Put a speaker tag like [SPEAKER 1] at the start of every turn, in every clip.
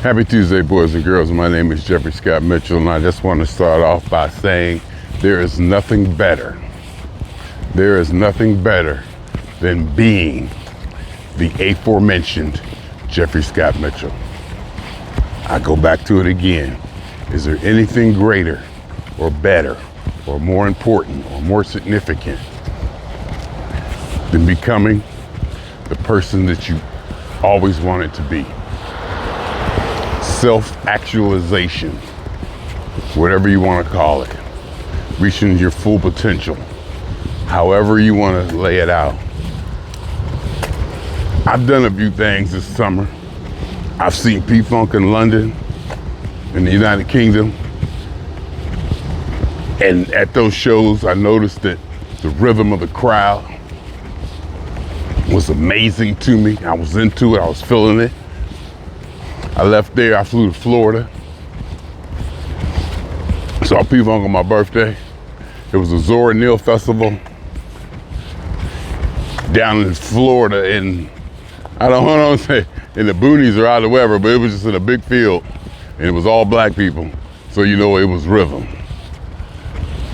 [SPEAKER 1] Happy Tuesday, boys and girls. My name is Jeffery Scott Mitchell, and I just want to start off by saying there is nothing better. There is nothing better than being the aforementioned Jeffery Scott Mitchell. I go back to it again. Is there anything greater or better or more important or more significant than becoming the person that you always wanted to be? Self-actualization, whatever you want to call it, reaching your full potential, however you want to lay it out. I've done a few things this summer. I've seen P-Funk in London, in the United Kingdom, and at those shows I noticed that the rhythm of the crowd was amazing to me. I was into it, I was feeling it. I left there, I flew to Florida. Saw P-Funk on my birthday. It was a Zora Neale festival down in Florida, and I don't want to say in the boonies or out of wherever, but it was just in a big field, and it was all black people, so you know it was rhythm.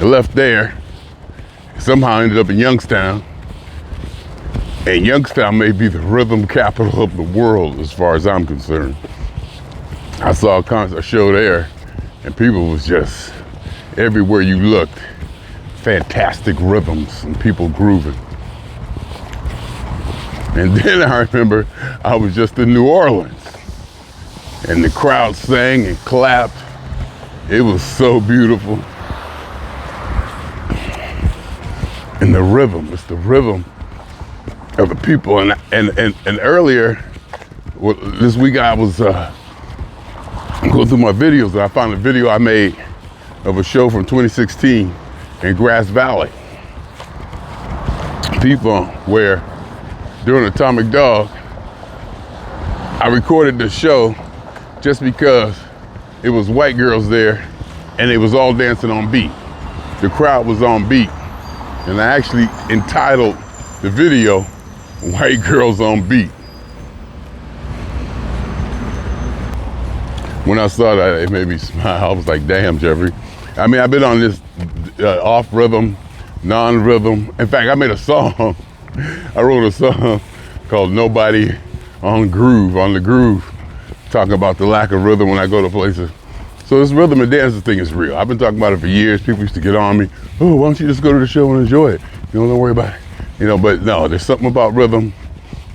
[SPEAKER 1] I left there, somehow ended up in Youngstown, and Youngstown may be the rhythm capital of the world as far as I'm concerned. I saw a concert show there, and people was just, everywhere you looked, fantastic rhythms and people grooving. And then I remember I was just in New Orleans, and the crowd sang and clapped. It was so beautiful. And the rhythm, it's the rhythm of the people. And earlier, this week I was going through my videos, and I found a video I made of a show from 2016 in Grass Valley, P-Funk, where during Atomic Dog, I recorded the show just because it was white girls there and they was all dancing on beat. The crowd was on beat. And I actually entitled the video, White Girls on Beat. When I saw that, it made me smile. I was like, damn, Jeffrey. I mean, I've been on this off rhythm, non-rhythm. In fact, I made a song. I wrote a song called Nobody on the Groove, talking about the lack of rhythm when I go to places. So this rhythm and dancing thing is real. I've been talking about it for years. People used to get on me. Oh, why don't you just go to the show and enjoy it? You know, don't worry about it. But no, there's something about rhythm.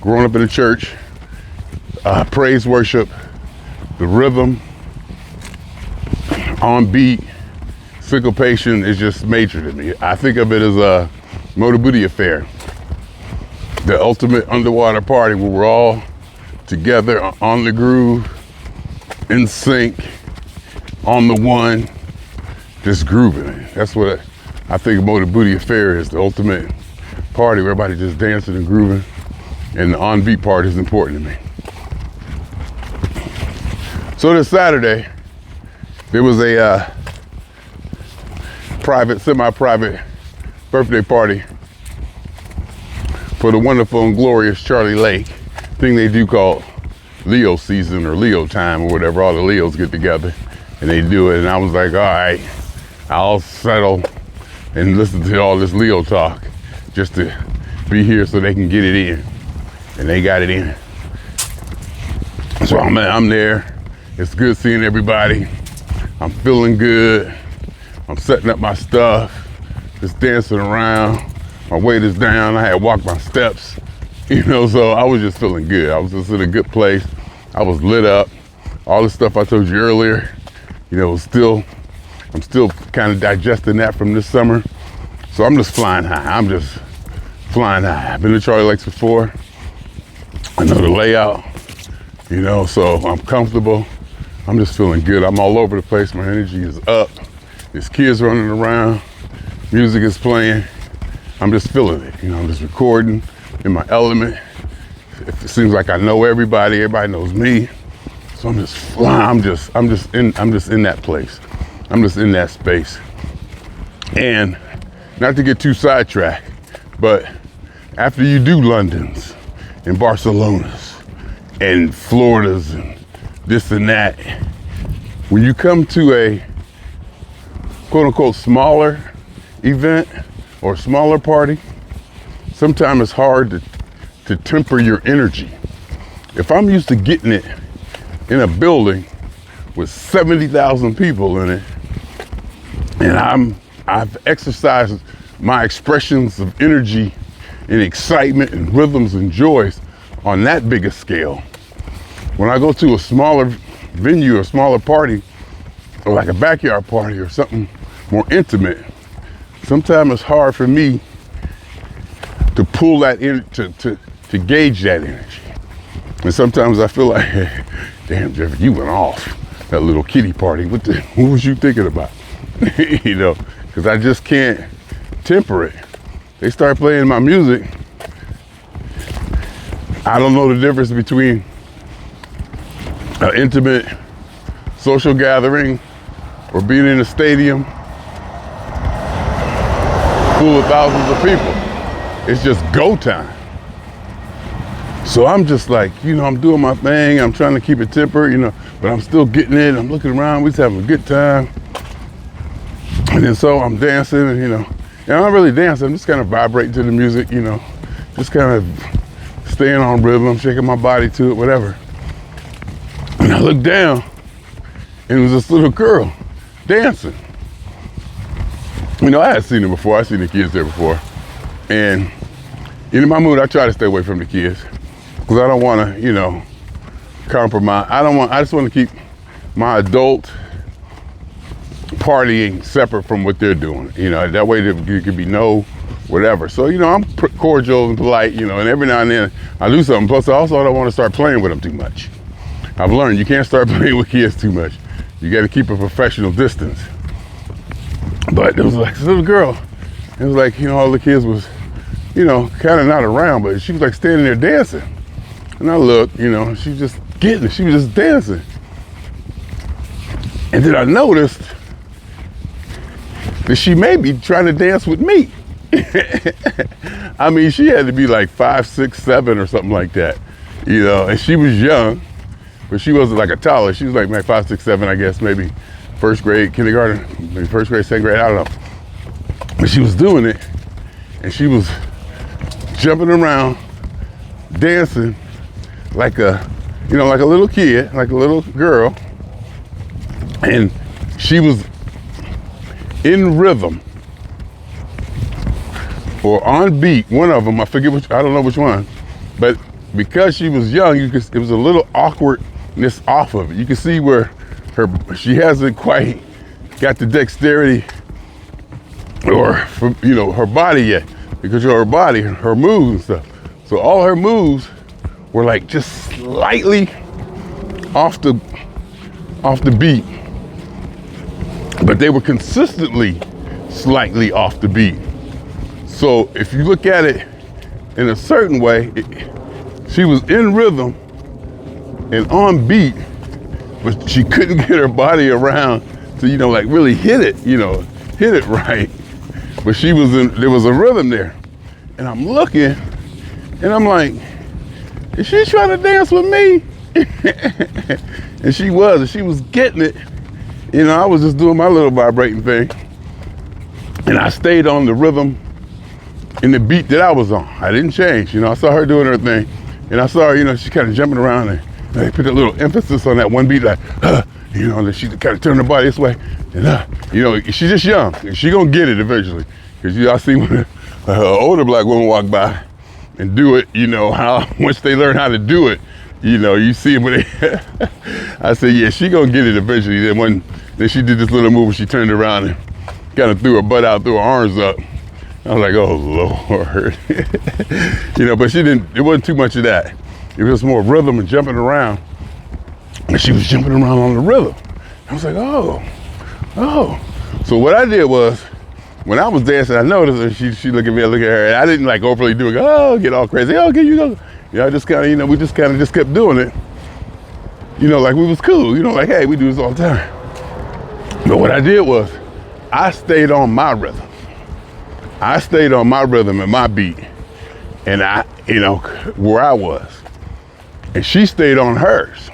[SPEAKER 1] Growing up in the church, praise worship, the rhythm, on beat, syncopation is just major to me. I think of it as a Motor Booty Affair, the ultimate underwater party where we're all together on the groove, in sync, on the one, just grooving. That's what I think Motor Booty Affair is, the ultimate party where everybody just dancing and grooving, and the on-beat part is important to me. So this Saturday, there was a semi-private birthday party for the wonderful and glorious Charlie Lake, thing they do called Leo season or Leo time or whatever. All the Leos get together and they do it. And I was like, all right, I'll settle and listen to all this Leo talk just to be here so they can get it in. And they got it in. So I'm there. It's good seeing everybody. I'm feeling good. I'm setting up my stuff, just dancing around. My weight is down. I had walked my steps, so I was just feeling good. I was just in a good place. I was lit up. All the stuff I told you earlier, I'm still kind of digesting that from this summer. So I'm just flying high. I'm just flying high. I've been to Charlie Lakes before. I know the layout, so I'm comfortable. I'm just feeling good. I'm all over the place. My energy is up. There's kids running around. Music is playing. I'm just feeling it. I'm just recording in my element. It seems like I know everybody. Everybody knows me. So I'm just flying. I'm just in that place. I'm just in that space. And not to get too sidetracked, but after you do Londons and Barcelonas and Floridas and this and that. When you come to a quote unquote smaller event or smaller party, sometimes it's hard to temper your energy. If I'm used to getting it in a building with 70,000 people in it, and I've exercised my expressions of energy and excitement and rhythms and joys on that bigger scale. When I go to a smaller venue or smaller party, or like a backyard party or something more intimate, sometimes it's hard for me to pull that in, to gauge that energy. And sometimes I feel like, damn, Jeffery, you went off that little kiddie party. What was you thinking about? You know, because I just can't temper it. They start playing my music. I don't know the difference between an intimate social gathering or being in a stadium full of thousands of people. It's just go time. So I'm just like, you know, I'm doing my thing. I'm trying to keep it tempered, you know, but I'm still getting it. I'm looking around. We're just having a good time. And then so I'm dancing, and you know, and I'm not really dancing. I'm just kind of vibrating to the music, you know, just kind of staying on rhythm, shaking my body to it, whatever. And I looked down, and it was this little girl dancing. You know, I had seen her before. I'd seen the kids there before. And in my mood, I try to stay away from the kids because I don't want to, you know, compromise. I just want to keep my adult partying separate from what they're doing. You know, that way there could be no whatever. So, you know, I'm cordial and polite, you know, and every now and then I do something. Plus, I also don't want to start playing with them too much. I've learned you can't start playing with kids too much. You got to keep a professional distance. But it was like this little girl. It was like, you know, all the kids was, you know, kind of not around, but she was like standing there dancing. And I looked, you know, she was just getting it. She was just dancing. And then I noticed that she may be trying to dance with me. I mean, she had to be like 5, 6, 7 or something like that, you know, and she was young, but she wasn't like a toddler. She was like 5, 6, 7, I guess, maybe first grade, kindergarten, maybe first grade, second grade, I don't know. But she was doing it, and she was jumping around, dancing like a, you know, like a little kid, like a little girl. And she was in rhythm or on beat, one of them, I forget which, I don't know which one. But because she was young, it was a little awkwardness off of it. You can see where she hasn't quite got the dexterity or, you know, her body yet, because her body, her moves and stuff. So all her moves were like just slightly off the beat, but they were consistently slightly off the beat. So if you look at it in a certain way, she was in rhythm and on beat, but she couldn't get her body around to, you know, like really hit it right. But there was a rhythm there. And I'm looking, and I'm like, is she trying to dance with me? And she was getting it. You know, I was just doing my little vibrating thing. And I stayed on the rhythm and the beat that I was on. I didn't change. You know, I saw her doing her thing. And I saw her, you know, she kind of jumping around, and they put a little emphasis on that one beat, like, you know, and then she kind of turned her body this way. And, you know, she's just young. She gonna get it eventually. Because, you know, I see when an older black woman walk by and do it, you know, how once they learn how to do it, you know, you see them when they, I said, yeah, she gonna get it eventually. Then she did this little move where she turned around and kind of threw her butt out, threw her arms up. I was like, oh Lord. You know, but it wasn't too much of that. It was more rhythm and jumping around. And she was jumping around on the rhythm. I was like, oh. So what I did was, when I was dancing, I noticed her, she looked at me, I look at her, and I didn't like overly do it, get all crazy, okay, you go. You know, I just kind of, you know, we just kind of just kept doing it. You know, like we was cool, you know, like, hey, we do this all the time. But what I did was, I stayed on my rhythm. I stayed on my rhythm and my beat, and I, you know, where I was. And she stayed on hers.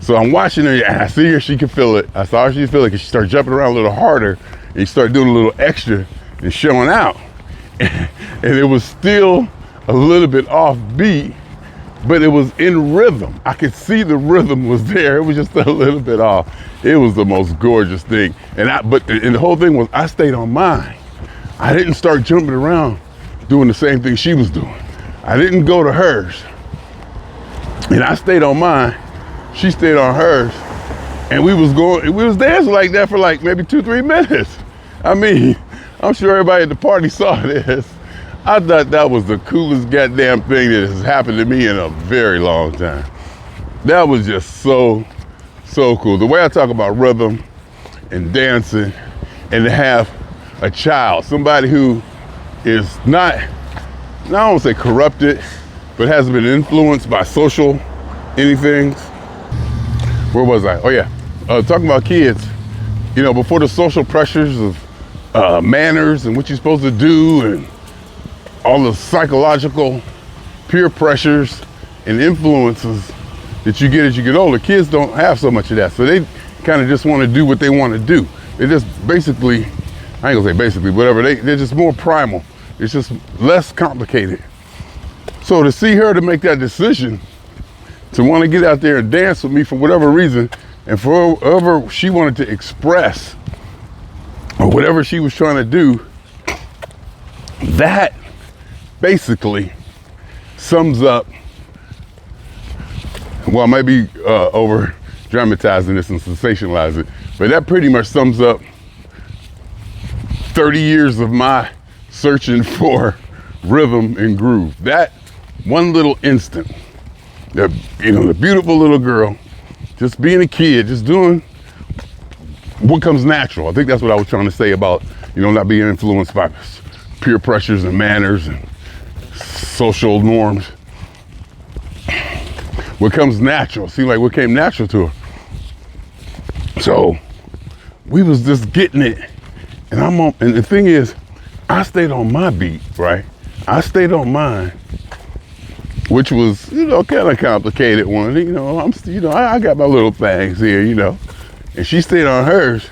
[SPEAKER 1] So I'm watching her, and I see her, she can feel it. I saw her, she can feel it, because she started jumping around a little harder, and she started doing a little extra and showing out. And it was still a little bit off beat, but it was in rhythm. I could see the rhythm was there. It was just a little bit off. It was the most gorgeous thing. And the whole thing was, I stayed on mine. I didn't start jumping around doing the same thing she was doing. I didn't go to hers. And I stayed on mine. She stayed on hers. And we was dancing like that for like maybe 2-3 minutes. I mean, I'm sure everybody at the party saw this. I thought that was the coolest goddamn thing that has happened to me in a very long time. That was just so cool. The way I talk about rhythm and dancing, and to have a child, somebody who is not, I don't want to say corrupted, but hasn't been influenced by social anything. Where was I? Oh yeah, talking about kids, you know, before the social pressures of manners and what you're supposed to do, and all the psychological peer pressures and influences that you get as you get older, kids don't have so much of that. So they kind of just want to do what they want to do. They just basically, I ain't gonna say basically, whatever, they're just more primal. It's just less complicated. So to see her to make that decision, to want to get out there and dance with me for whatever reason, and for whatever she wanted to express, or whatever she was trying to do, that basically sums up, well, maybe over dramatizing this and sensationalizing it, but that pretty much sums up 30 years of my searching for rhythm and groove. That one little instant, the beautiful little girl, just being a kid, just doing what comes natural. I think that's what I was trying to say about, not being influenced by peer pressures and manners and social norms. What comes natural, seemed like what came natural to her. So we was just getting it, and and the thing is, I stayed on my beat, right? I stayed on mine, which was, kind of complicated one. I got my little things here, and she stayed on hers,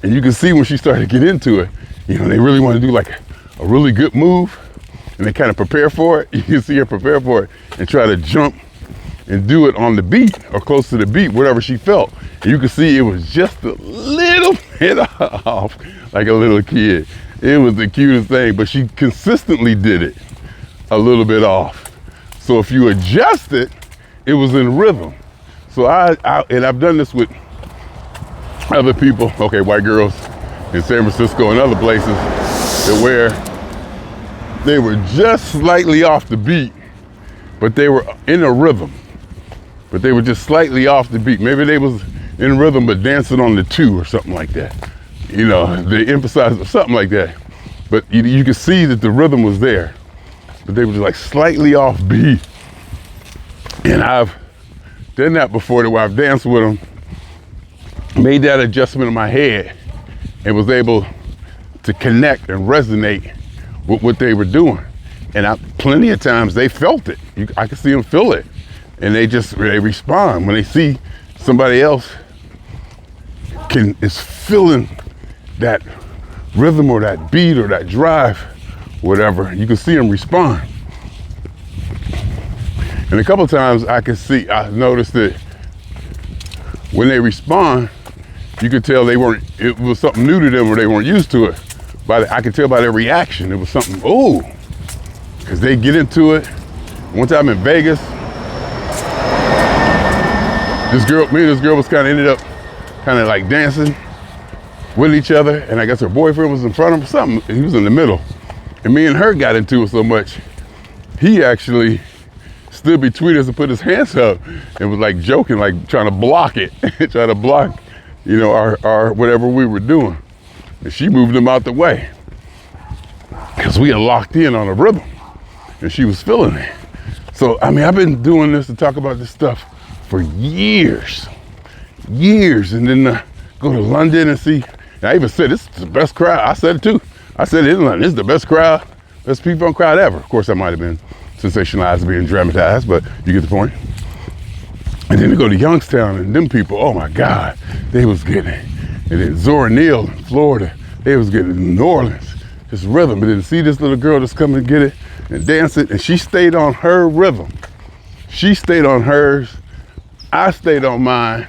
[SPEAKER 1] and you can see when she started to get into it, they really want to do like a really good move, and they kind of prepare for it. You can see her prepare for it and try to jump and do it on the beat or close to the beat, whatever she felt. And you can see it was just a little bit off, like a little kid. It was the cutest thing, but she consistently did it a little bit off. So if you adjust it, it was in rhythm. So and I've done this with other people, white girls in San Francisco and other places, that where they were just slightly off the beat, but they were in a rhythm. But they were just slightly off the beat. Maybe they was in rhythm, but dancing on the 2 or something like that. They emphasized something like that. But you could see that the rhythm was there, but they were just like slightly off beat. And I've done that before, where I've danced with them, made that adjustment in my head, and was able to connect and resonate with what they were doing. And plenty of times they felt it. I could see them feel it. And they respond when they see somebody else is feeling that rhythm or that beat or that drive, whatever. You can see them respond. And a couple of times I noticed that when they respond, you could tell it was something new to them, or they weren't used to it. I could tell by their reaction, it was something, because they get into it. One time in Vegas, me and this girl was ended up like dancing with each other, and I guess her boyfriend was in front of him, something, he was in the middle. And me and her got into it so much, he actually stood between us and put his hands up and was like joking, like trying to block it, trying to block, our whatever we were doing. And she moved him out the way, because we had locked in on a rhythm, and she was feeling it. So, I've been doing this to talk about this stuff for years, and then go to London and see. And I even said, this is the best crowd. I said it too. I said it in London, this is the best crowd, best people crowd ever. Of course, that might have been sensationalized, being dramatized, but you get the point. And then to go to Youngstown, and them people, oh my God, they was getting it. And then Zora Neale in Florida, they was getting it in New Orleans, this rhythm. And then see this little girl that's coming to get it and dance it, and she stayed on her rhythm. She stayed on hers, I stayed on mine,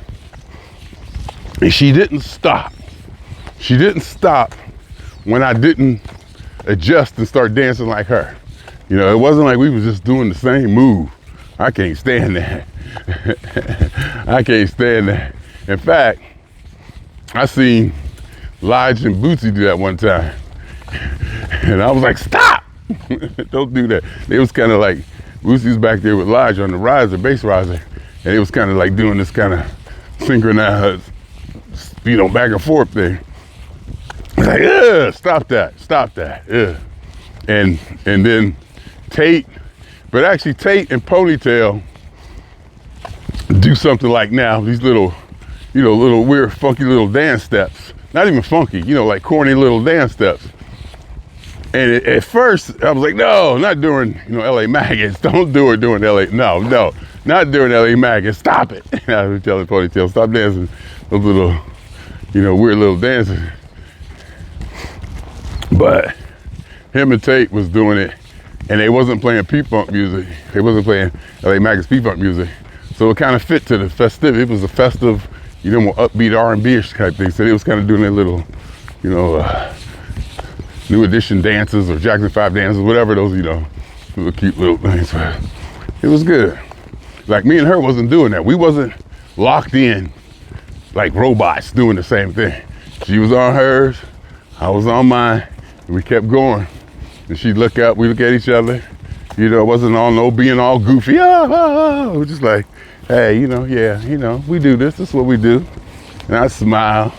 [SPEAKER 1] and she didn't stop. She didn't stop when I didn't adjust and start dancing like her. You know, it wasn't like we was just doing the same move. I can't stand that. I can't stand that. In fact, I seen Lige and Bootsy do that one time. And I was like, stop! Don't do that. They was kind of like, Bootsy's back there with Lige on the riser, bass riser. And it was kind of like doing this kind of synchronized, you know, back and forth thing. Like, ugh, stop that, ugh. And then Tate, but actually Tate and Ponytail do something like now, these little, you know, little weird, funky little dance steps. Not even funky, you know, like corny little dance steps. And at first, I was like, no, not during, you know, LA Maggots. Don't do it during LA, no, not during LA Maggots, stop it. And I was telling Ponytail, stop dancing those little, you know, weird little dances. But him and Tate was doing it, and they wasn't playing P-Funk music. They wasn't playing LA Maggots P-Funk music. So it kind of fit to the festivity. It was a festive, you know, more upbeat R&B-ish type thing. So they was kind of doing their little, you know, New Edition dances or Jackson 5 dances, whatever those, you know, little cute little things. But it was good. Like me and her wasn't doing that. We wasn't locked in like robots doing the same thing. She was on hers, I was on mine, and we kept going. And she'd look up, we look at each other. You know, it wasn't all no being all goofy. It was just like, hey, you know, yeah, you know, we do this. This is what we do. And I smile,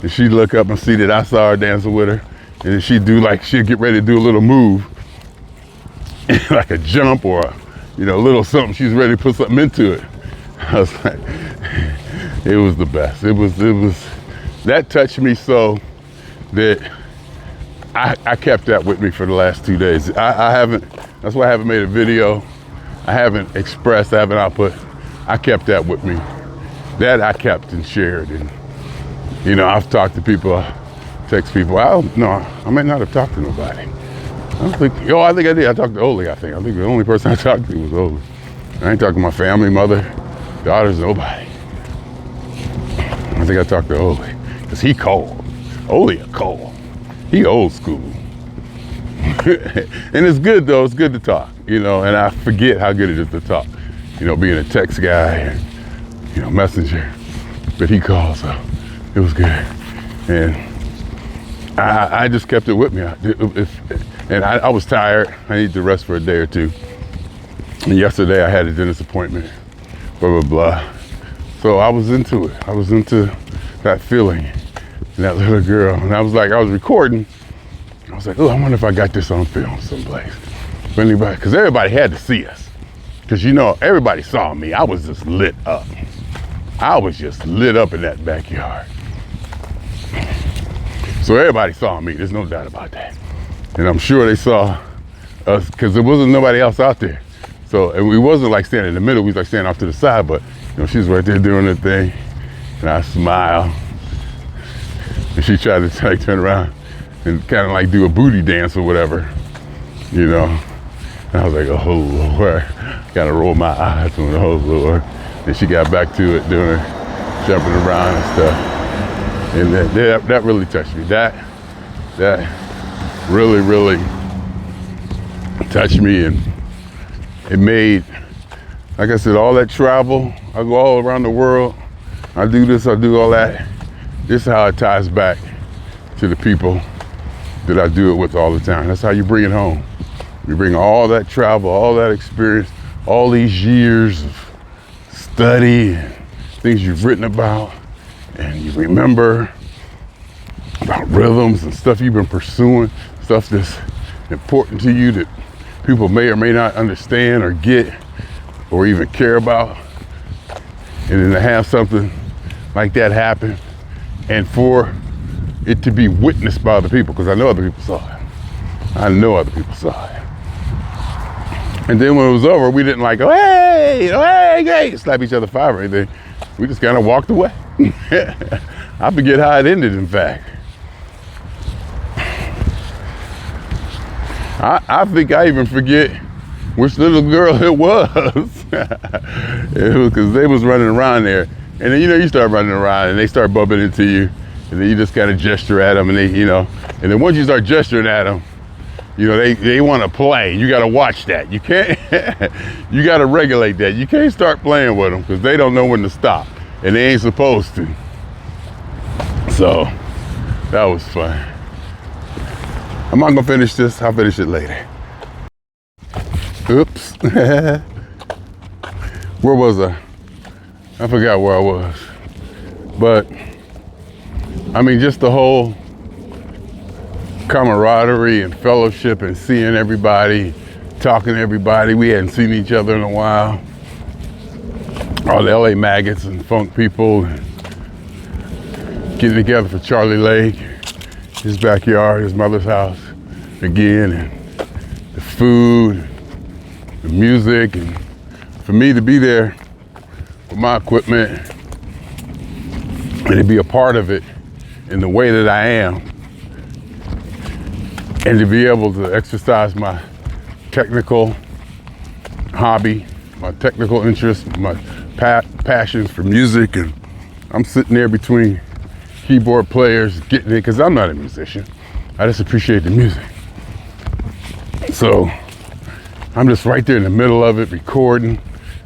[SPEAKER 1] and she'd look up and see that I saw her dancing with her. And then she'd do like, she'd get ready to do a little move, like a jump or a, you know, a little something. She's ready to put something into it. I was like, it was the best. It was, that touched me so that I kept that with me for the last 2 days. I haven't, that's why I haven't made a video. I haven't expressed, I haven't output. I kept that with me. That I kept and shared. And, you know, I've talked to people, text people. I might not have talked to nobody. I don't think, I think I did. I talked to Oli, I think. I think the only person I talked to was Oli. I ain't talking to my family, mother, daughters, nobody. I think I talked to Oli, because he cold. Oli a cold. He old school. And it's good though, it's good to talk, you know, and I forget how good it is to talk. You know, being a text guy and, you know, messenger. But he called, so it was good. And I just kept it with me. I was tired. I needed to rest for a day or two. And yesterday I had a dentist appointment, blah, blah, blah. So I was into it. I was into that feeling, and that little girl. And I was recording. I was like, oh, I wonder if I got this on film someplace. If anybody, because everybody had to see us. Because, you know, everybody saw me. I was just lit up. I was just lit up in that backyard. So everybody saw me, there's no doubt about that. And I'm sure they saw us, because there wasn't nobody else out there. So, and we wasn't like standing in the middle, we was like standing off to the side, but you know, she was right there doing her thing. And I smiled. And she tried to like turn around and kind of like do a booty dance or whatever, you know. And I was like, oh Lord. Kind of rolled my eyes and went, oh Lord. And she got back to it, doing her, jumping around and stuff. And that really touched me. That really, really touched me. And it made, like I said, all that travel, I go all around the world. I do this, I do all that. This is how it ties back to the people that I do it with all the time. That's how you bring it home. You bring all that travel, all that experience, all these years of study, and things you've written about, and you remember about rhythms and stuff you've been pursuing, stuff that's important to you that people may or may not understand or get or even care about. And then to have something like that happen and for it to be witnessed by other people, because I know other people saw it. I know other people saw it. And then when it was over, we didn't like go, hey, hey, slap each other 5 or anything. We just kind of walked away. I forget how it ended, in fact. I think I even forget which little girl it was. It was because they was running around there. And then, you start running around and they start bumping into you. And then you just kind of gesture at them and they, and then once you start gesturing at them, they want to play. You got to watch that. You can't, you got to regulate that. You can't start playing with them because they don't know when to stop and they ain't supposed to. So that was fun. I'm not gonna finish this. I'll finish it later. Oops. Where was I? I forgot where I was. But I mean, just the whole camaraderie and fellowship and seeing everybody, talking to everybody. We hadn't seen each other in a while. All the LA maggots and funk people getting together for Charlie Lake, his backyard, his mother's house again, and the food, the music, and for me to be there with my equipment and to be a part of it in the way that I am, and to be able to exercise my technical hobby, my technical interest, my passions for music, and I'm sitting there between keyboard players getting it, because I'm not a musician. I just appreciate the music. So I'm just right there in the middle of it, recording,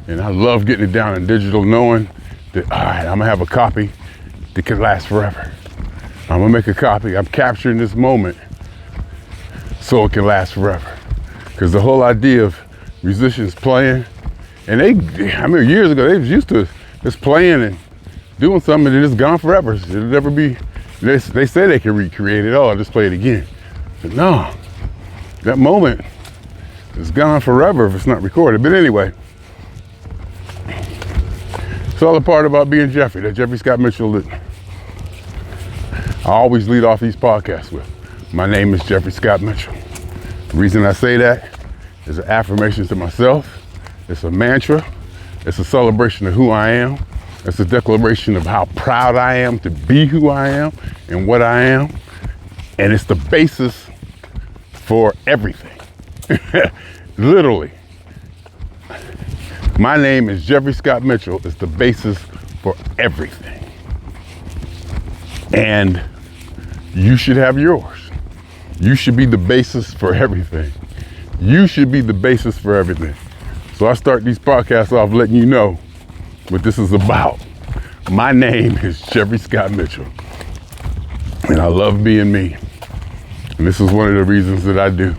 [SPEAKER 1] and I love getting it down in digital, knowing that, all right, I'm gonna have a copy that can last forever. I'm gonna make a copy. I'm capturing this moment so it can last forever. Because the whole idea of musicians playing, and years ago, they was used to just playing and doing something and it's gone forever. It'll never be, they say they can recreate it. Oh, I'll just play it again. But no, that moment is gone forever if it's not recorded. But anyway, it's all a part about being Jeffrey, that Jeffery Scott Mitchell that I always lead off these podcasts with. My name is Jeffery Scott Mitchell. The reason I say that is an affirmation to myself. It's a mantra. It's a celebration of who I am. It's a declaration of how proud I am to be who I am and what I am. And it's the basis for everything. Literally. My name is Jeffery Scott Mitchell. It's the basis for everything. And you should have yours. You should be the basis for everything. You should be the basis for everything. So I start these podcasts off letting you know what this is about. My name is Jeffery Scott Mitchell, and I love being me. And this is one of the reasons that I do.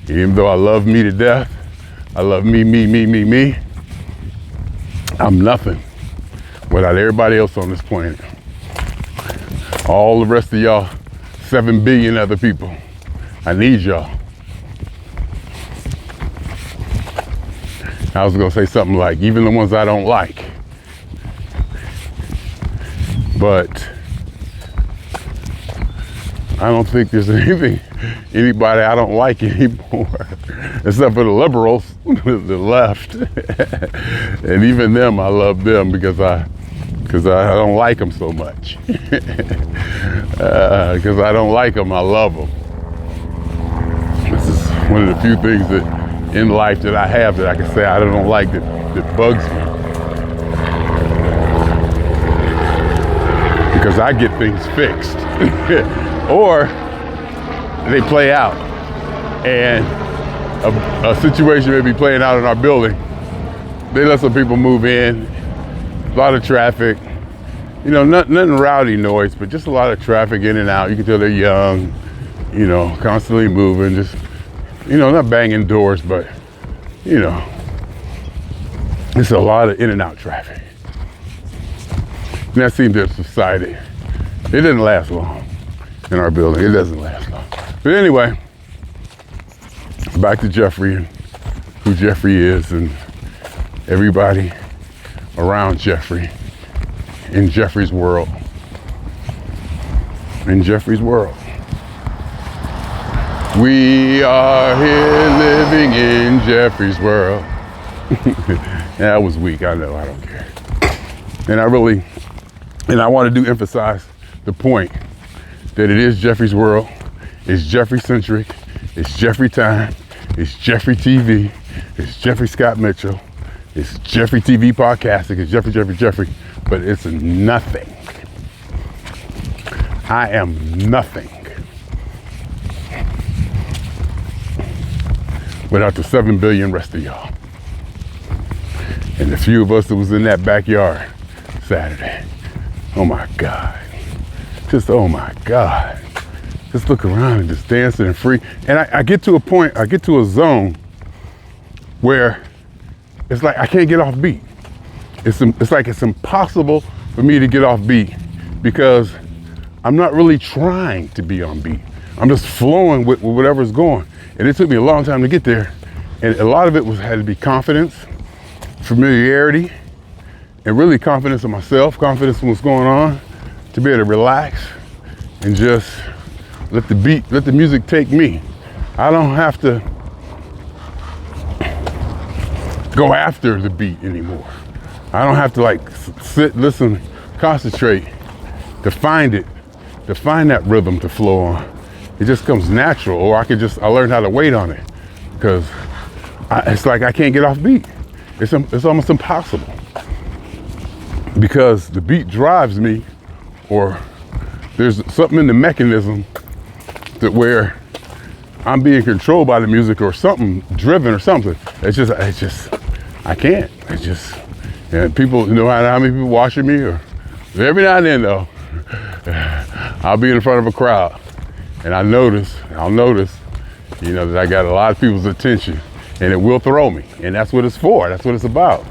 [SPEAKER 1] Even though I love me to death, I love me. I'm nothing without everybody else on this planet. All the rest of y'all, 7 billion other people, I need y'all. I was gonna say something like, even the ones I don't like. But I don't think there's anybody I don't like anymore, except for the liberals, the left. And even them, I love them because I don't like them so much. Because I don't like them, I love them. This is one of the few things that in life that I have that I can say I don't like that bugs me. Because I get things fixed. Or they play out. And a situation may be playing out in our building. They let some people move in, a lot of traffic, nothing rowdy noise, but just a lot of traffic in and out. You can tell they're young, constantly moving, just, not banging doors, but, it's a lot of in and out traffic. And that seems to have subsided. It didn't last long in our building. It doesn't last long. But anyway, back to Jeffrey and who Jeffrey is and everybody around Jeffrey in Jeffrey's world. In Jeffrey's world. We are here living in Jeffrey's world. Yeah, that was weak, I know, I don't care. And I want to emphasize the point that it is Jeffrey's world, it's Jeffrey centric, it's Jeffrey time, it's Jeffrey TV, it's Jeffery Scott Mitchell, it's Jeffrey TV podcasting, it's Jeffrey, but it's nothing. I am nothing without the 7 billion rest of y'all. And the few of us that was in that backyard Saturday. Oh my God. Just, oh my God. Just look around and just dancing and free. And I get to a point, I get to a zone where it's like I can't get off beat. It's like it's impossible for me to get off beat because I'm not really trying to be on beat. I'm just flowing with whatever's going. And it took me a long time to get there. And a lot of it had to be confidence, familiarity, and really confidence in myself, confidence in what's going on, to be able to relax and just let the music take me. I don't have to go after the beat anymore. I don't have to like sit, listen, concentrate to find that rhythm to flow on. It just comes natural, or I learned how to wait on it because it's like I can't get off beat. It's almost impossible because the beat drives me, or there's something in the mechanism that where I'm being controlled by the music or something driven or something. It's just, I can't. It's just, and people, you know how many people watching me, or every now and then though, I'll be in front of a crowd and I'll notice, you know, that I got a lot of people's attention and it will throw me. And that's what it's for. That's what it's about.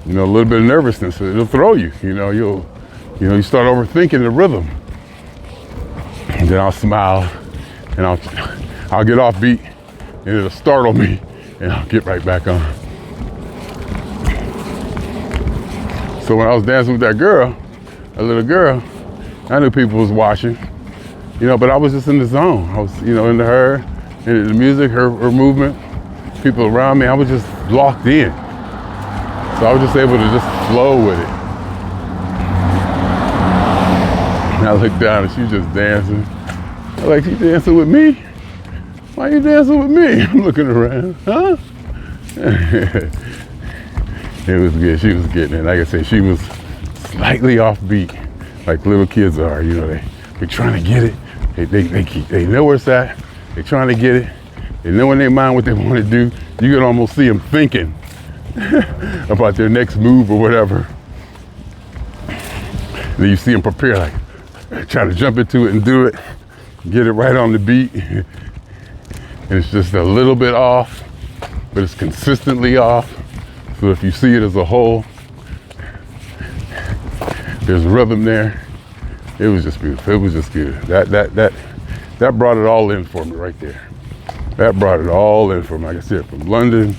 [SPEAKER 1] You know, a little bit of nervousness, it'll throw you. You know, you start overthinking the rhythm. And then I'll smile and I'll get off beat and it'll startle me and I'll get right back on. So when I was dancing with that girl, a little girl, I knew people was watching, you know, but I was just in the zone. I was, you know, into her, into the music, her movement, people around me. I was just locked in. So I was just able to just flow with it. And I looked down and she was just dancing. I was like, she dancing with me? Why you dancing with me? I'm looking around, huh? It was good, she was getting it. Like I said, she was slightly off beat, like little kids are, you know, they're trying to get it. They know where it's at, they're trying to get it. They know in their mind what they want to do. You can almost see them thinking about their next move or whatever. And then you see them prepare, like, try to jump into it and do it, get it right on the beat. And it's just a little bit off, but it's consistently off. So if you see it as a whole, there's rhythm there. It was just beautiful. It was just good. That brought it all in for me right there. That brought it all in for me. Like I said, from London,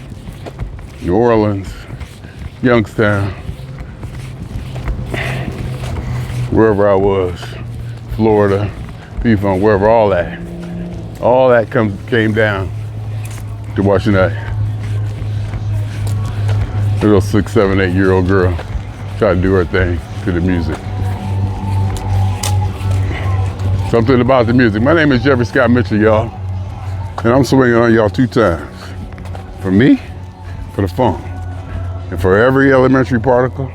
[SPEAKER 1] New Orleans, Youngstown, wherever I was, Florida, P-Funk, wherever, all that came down to watching that little 6, 7, 8-year-old girl try to do her thing to the music. Something about the music. My name is Jeffery Scott Mitchell, y'all, and I'm swinging on y'all 2 times. For me, for the funk, and for every elementary particle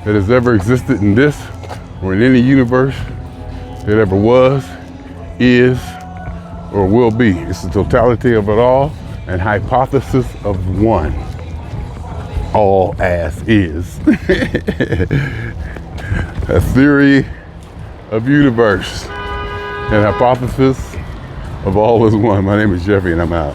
[SPEAKER 1] that has ever existed in this or in any universe that ever was, is, or will be. It's the totality of it all and hypothesis of one. All as is. A theory of universe and hypothesis of all is one. My name is Jeffrey and I'm out.